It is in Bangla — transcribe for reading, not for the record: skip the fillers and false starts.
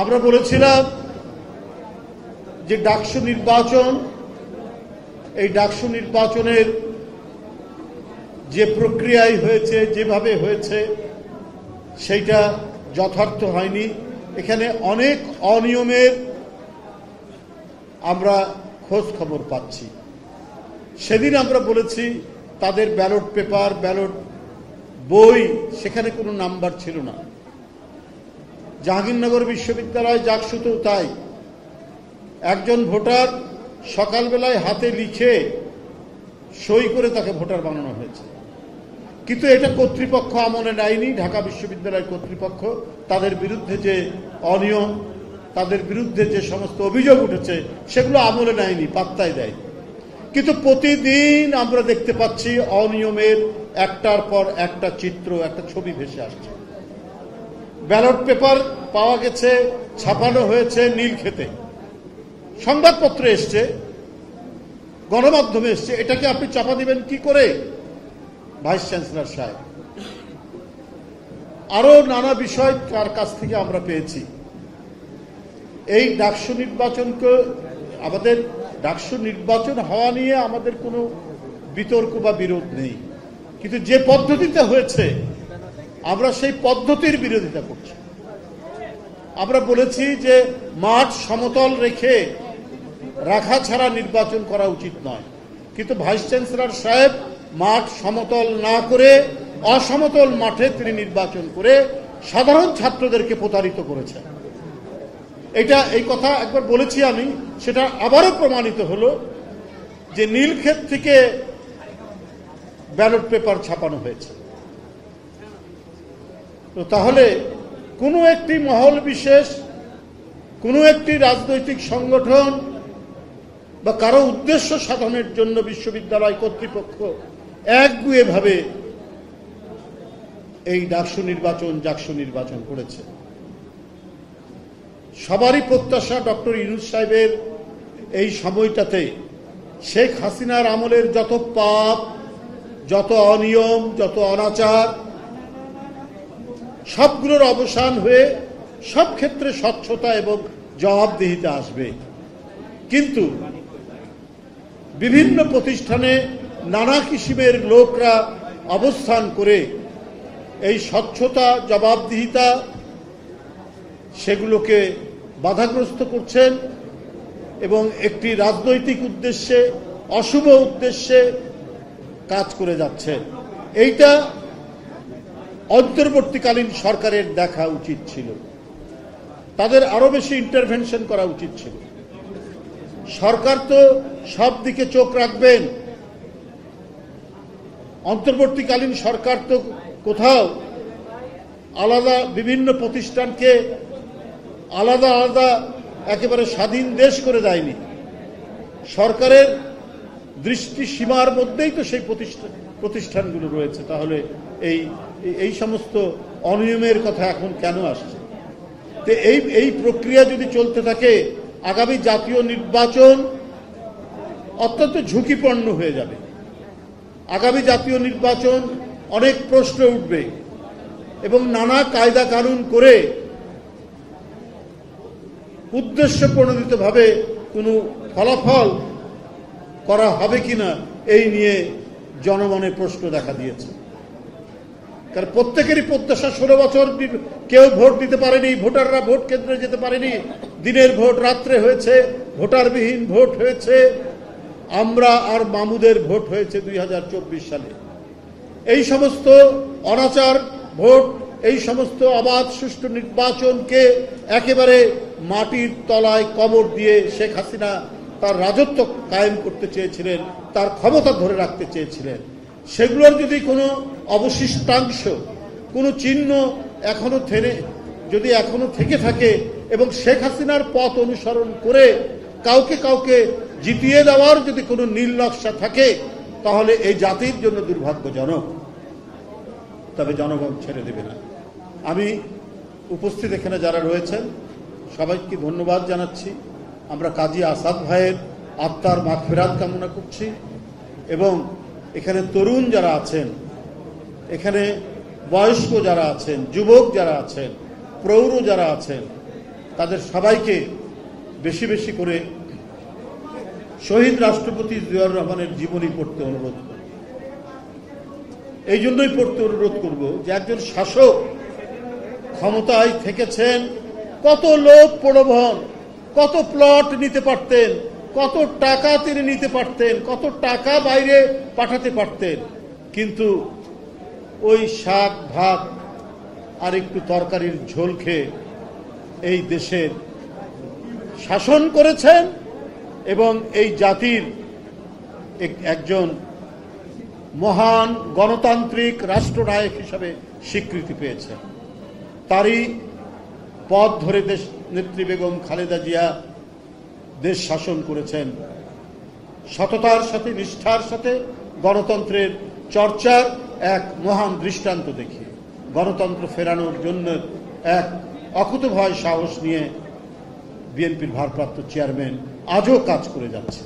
আমরা বলেছিলাম যে ডাকসু নির্বাচন, এই ডাকসু নির্বাচনের যে প্রক্রিয়ায় হয়েছে, যেভাবে হয়েছে, সেইটা যথার্থ হয়নি। এখানে অনেক অনিয়মের আমরা খোঁজ খবর পাচ্ছি। সেদিন আমরা বলেছি তাদের ব্যালট পেপার, ব্যালট বই, সেখানে কোনো নাম্বার ছিল না। জাহাঙ্গীরনগর বিশ্ববিদ্যালয় জাকসুতেও তাই। একজন ভোটার সকালবেলায় হাতে লিখে সই করে তাকে ভোটার বানানো হয়েছে, কিন্তু এটা কর্তৃপক্ষ আমলে নেয়নি। ঢাকা বিশ্ববিদ্যালয় কর্তৃপক্ষ তাদের বিরুদ্ধে যে অনিয়ম, তাদের বিরুদ্ধে যে সমস্ত অভিযোগ উঠেছে, সেগুলো আমলে নেয়নি, পাত্তাই দেয়নি। কিন্তু প্রতিদিন আমরা দেখতে পাচ্ছি অনিয়মের একটার পর একটা চিত্র, একটা ছবি ভেসে আসছে। ব্যালট পেপার পাওয়া গেছে, ছাপানো হয়েছে নীলক্ষেতে, সংবাদপত্রে এসছে, গণমাধ্যমে এসছে। এটাকে আপনি চাপা দিবেন কি করে ভাইস চ্যান্সেলর সাহেব? আরো নানা বিষয় তার কাছ থেকে আমরা পেয়েছি। এই ডাকসু নির্বাচনকে, আমাদের ডাকসু নির্বাচন হওয়া নিয়ে আমাদের কোনো বিতর্ক বা বিরোধ নেই, কিন্তু যে পদ্ধতিতে হয়েছে আমরা সেই পদ্ধতির বিরোধিতা করছি। আমরা বলেছি যে মাঠ সমতল রেখে রাখা ছাড়া নির্বাচন করা উচিত নয়, কিন্তু ভাইস চ্যান্সেলর সাহেব মাঠ সমতল না করে অসমতল মাঠে তিনি নির্বাচন করে সাধারণ ছাত্রদেরকে প্রতারিত করেছেন। এই কথা একবার বলেছি আমি, সেটা আবারও প্রমাণিত হলো যে নীলক্ষেত থেকে ব্যালট পেপার ছাপানো হয়েছে। তো তাহলে কোনো একটি মহল বিশেষ, কোনো একটি রাজনৈতিক সংগঠন বা কারো উদ্দেশ্য সাধনের জন্য বিশ্ববিদ্যালয় কর্তৃপক্ষ একগুঁয়েভাবে এই ডাকসু নির্বাচন, জাকসু নির্বাচন করেছে। সবারই প্রত্যাশা ডক্টর ইউনূস সাহেবের এই সময়টাতে শেখ হাসিনার আমলের যত পাপ, যত অনিয়ম, যত অনাচার, সবগুলোর অবসান হয়ে সব ক্ষেত্রে স্বচ্ছতা এবং জবাবদিহিতা আসবে। কিন্তু বিভিন্ন প্রতিষ্ঠানে নানা কিসিমের লোকরা অবস্থান করে এই স্বচ্ছতা, জবাবদিহিতা, সেগুলোকে বাধাগ্রস্ত করছেন এবং একটি রাজনৈতিক উদ্দেশ্যে, অশুভ উদ্দেশ্যে কাজ করে যাচ্ছে। এইটা অন্তর্বর্তীকালীন সরকারের দেখা উচিত ছিল, তাদের আরো বেশি ইন্টারভেনশন করা উচিত ছিল। সরকার তো সব দিকে চোখ রাখবেন, অন্তর্বর্তীকালীন সরকার তো কোথাও আলাদা বিভিন্ন প্রতিষ্ঠানকে আলাদা আলাদা একেবারে স্বাধীন দেশ করে দেয়নি। সরকারের দৃষ্টি সীমার মধ্যেই তো সেই প্রতিষ্ঠানগুলো রয়েছে। তাহলে এই সমস্ত অনিয়মের কথা এখন কেন আসছে? তো এই প্রক্রিয়া যদি চলতে থাকে, আগামী জাতীয় নির্বাচন অত্যন্ত ঝুঁকিপূর্ণ হয়ে যাবে। আগামী জাতীয় নির্বাচন অনেক প্রশ্ন উঠবে এবং নানা কায়দা কানুন করে উদ্দেশ্য প্রণোদিতভাবে কোনো ফলাফল করা হবে কিনা এই নিয়ে জনমনে প্রশ্ন দেখা দিয়েছে। কারণ প্রত্যেকেরই প্রত্যাশা, 16 বছর কেউ ভোট দিতে পারেনি, ভোটাররা ভোট কেন্দ্রে যেতে পারেনি, দিনের ভোট রাত্রে হয়েছে, ভোটারবিহীন ভোট হয়েছে, আমরা আর মামুদের ভোট হয়েছে 2024 সালে। এই সমস্ত অনাচার ভোট, এই সমস্ত অবাধ সুষ্ঠু নির্বাচনকে একেবারে মাটির তলায় কবর দিয়ে শেখ হাসিনা তার রাজত্ব কায়েম করতে চেয়েছিলেন, তার ক্ষমতা ধরে রাখতে চেয়েছিলেন। সেগুলোর যদি কোনো অবশিষ্টাংশ, কোনো চিহ্ন এখনো থেকে থাকে এবং শেখ হাসিনার পথ অনুসরণ করে কাউকে জিতিয়ে দেওয়ার যদি কোনো নীল নকশা থাকে, তাহলে এই জাতির জন্য দুর্ভাগ্যজনক। তবে জনগণ ছেড়ে দেবে না। আমি উপস্থিত এখানে যারা রয়েছেন সবাইকে ধন্যবাদ জানাচ্ছি। আমরা কাজী আসাদ ভাইয়ের আত্মার মাগফিরাত কামনা করছি এবং এখানে তরুণ যারা আছেন, এখানে বয়স্ক যারা আছেন, যুবক যারা আছেন, প্রৌঢ় যারা আছেন, তাদের সবাইকে বেশি বেশি করে শহীদ রাষ্ট্রপতি জিয়াউর রহমানের জীবনী পড়তে অনুরোধ করব। এই জন্যই পড়তে অনুরোধ করব যে একজন শাসক ক্ষমতায় থেকেছেন, কত লোক প্রলোভন, কত প্লট নিতে পারতেন, কত টাকা তিনি নিতে পারতেন, কত টাকা বাইরে পাঠাতে পারতেন, কিন্তু ওই শাক ভাত আর একটু তরকারির ঝোল খেয়ে এই দেশের শাসন করেছেন এবং এই জাতির একজন মহান গণতান্ত্রিক রাষ্ট্রনায়ক হিসাবে স্বীকৃতি পেয়েছেন। তারই পথ ধরে দেশ নেত্রী বেগম খালেদা জিয়া দেশ শাসন করেছেন সততার সাথে, নিষ্ঠার সাথে, গণতন্ত্রের চর্চার এক মহান দৃষ্টান্ত দেখিয়ে গণতন্ত্র ফেরানোর জন্য এক অকুতোভয় সাহস নিয়ে বিএনপির ভারপ্রাপ্ত চেয়ারম্যান আজও কাজ করে যাচ্ছে।